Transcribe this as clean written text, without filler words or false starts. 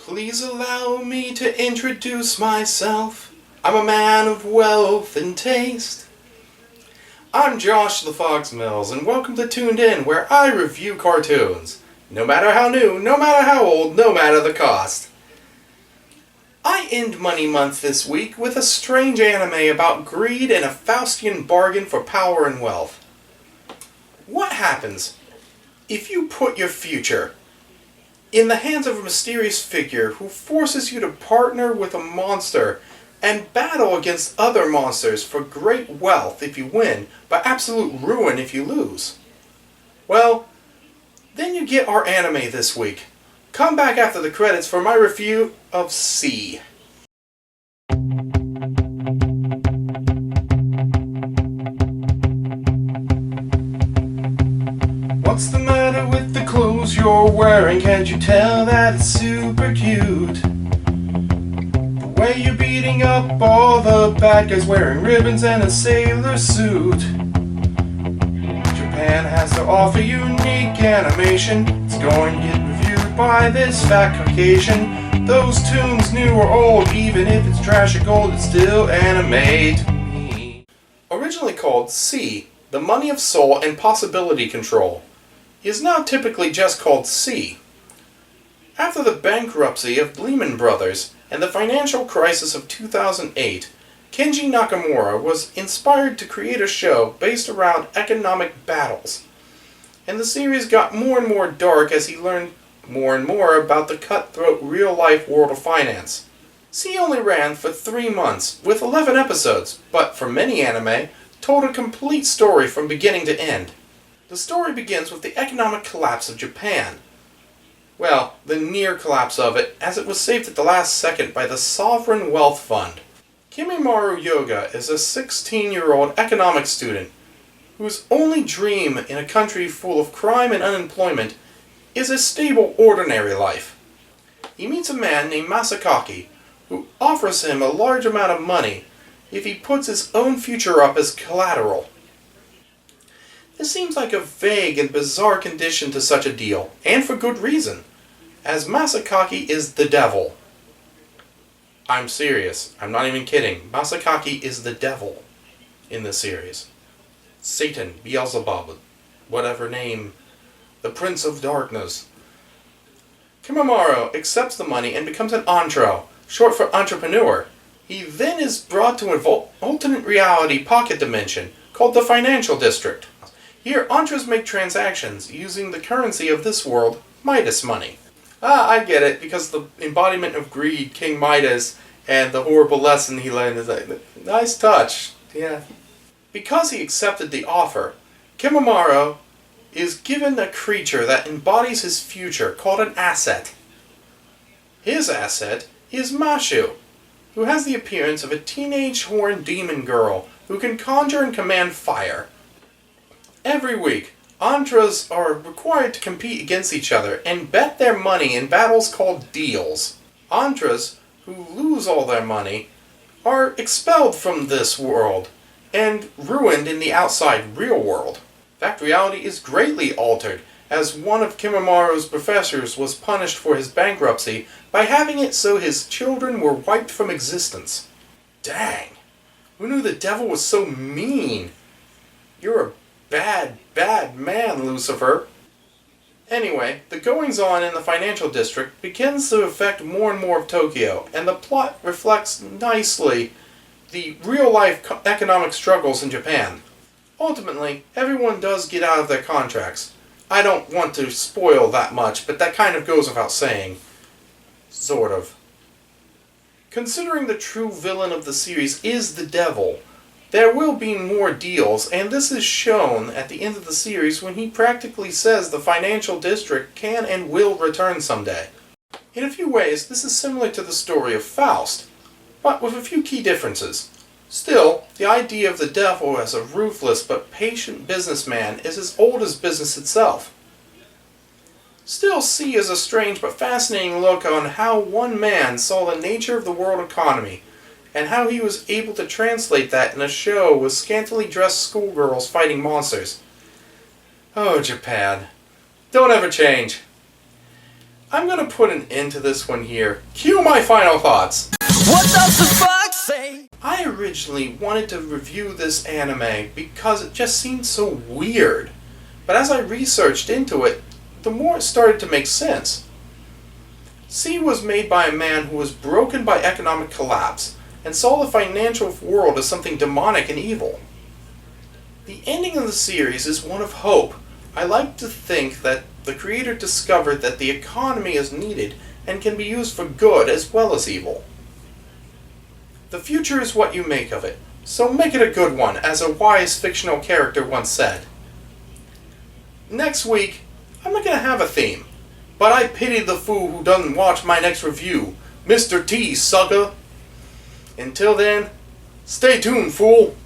Please allow me to introduce myself. I'm a man of wealth and taste. I'm Josh the Fox Mills, and welcome to Toon'd In, where I review cartoons. No matter how new, no matter how old, no matter the cost. I end Money Month this week with a strange anime about greed and a Faustian bargain for power and wealth. What happens if you put your future in the hands of a mysterious figure who forces you to partner with a monster and battle against other monsters for great wealth if you win, but absolute ruin if you lose? Well, then you get our anime this week. Come back after the credits for my review of C. What's the matter with the clothes you're wearing? Can't you tell that it's super cute? The way you're beating up all the bad guys wearing ribbons and a sailor suit. Japan has to offer unique animation. It's going to get reviewed by this fat Caucasian. Those tunes, new or old, even if it's trash or gold, it's still anime to me. Originally called C, The Money of Soul and Possibility Control, is now typically just called C. After the bankruptcy of Lehman Brothers and the financial crisis of 2008, Kenji Nakamura was inspired to create a show based around economic battles. And the series got more and more dark as he learned more and more about the cutthroat real-life world of finance. C only ran for 3 months, with 11 episodes, but for many anime, told a complete story from beginning to end. The story begins with the economic collapse of Japan. Well, the near collapse of it, as it was saved at the last second by the Sovereign Wealth Fund. Kimimaro Yoga is a 16-year-old economics student whose only dream in a country full of crime and unemployment is a stable, ordinary life. He meets a man named Masakaki, who offers him a large amount of money if he puts his own future up as collateral. This seems like a vague and bizarre condition to such a deal, and for good reason, as Masakaki is the devil. I'm serious, I'm not even kidding. Masakaki is the devil in this series. Satan, Beelzebub, whatever name, the Prince of Darkness. Kimimaro accepts the money and becomes an entree, short for entrepreneur. He then is brought to an alternate reality pocket dimension called the Financial District. Here, entrees make transactions using the currency of this world, Midas money. I get it, because the embodiment of greed, King Midas, and the horrible lesson he learned is like, nice touch, yeah. Because he accepted the offer, Kimimaro is given a creature that embodies his future, called an asset. His asset is Mashu, who has the appearance of a teenage horned demon girl who can conjure and command fire. Every week, entrees are required to compete against each other and bet their money in battles called deals. Entrees who lose all their money are expelled from this world and ruined in the outside real world. In fact, reality is greatly altered, as one of Kimimaro's professors was punished for his bankruptcy by having it so his children were wiped from existence. Dang! Who knew the devil was so mean? You're a bad man, Lucifer. Anyway, the goings-on in the Financial District begins to affect more and more of Tokyo, and the plot reflects nicely the real-life economic struggles in Japan. Ultimately, everyone does get out of their contracts. I don't want to spoil that much, but that kind of goes without saying. Sort of. Considering the true villain of the series is the devil, there will be more deals, and this is shown at the end of the series when he practically says the Financial District can and will return someday. In a few ways, this is similar to the story of Faust, but with a few key differences. Still, the idea of the devil as a ruthless but patient businessman is as old as business itself. Still, C is a strange but fascinating look on how one man saw the nature of the world economy, and how he was able to translate that in a show with scantily dressed schoolgirls fighting monsters. Oh, Japan. Don't ever change. I'm gonna put an end to this one here. Cue my final thoughts. What does the fox say? I originally wanted to review this anime because it just seemed so weird. But as I researched into it, the more it started to make sense. C was made by a man who was broken by economic collapse and saw the financial world as something demonic and evil. The ending of the series is one of hope. I like to think that the creator discovered that the economy is needed and can be used for good as well as evil. The future is what you make of it, so make it a good one, as a wise fictional character once said. Next week, I'm not going to have a theme, but I pity the fool who doesn't watch my next review. Mr. T, sucker! Until then, stay tuned, fool!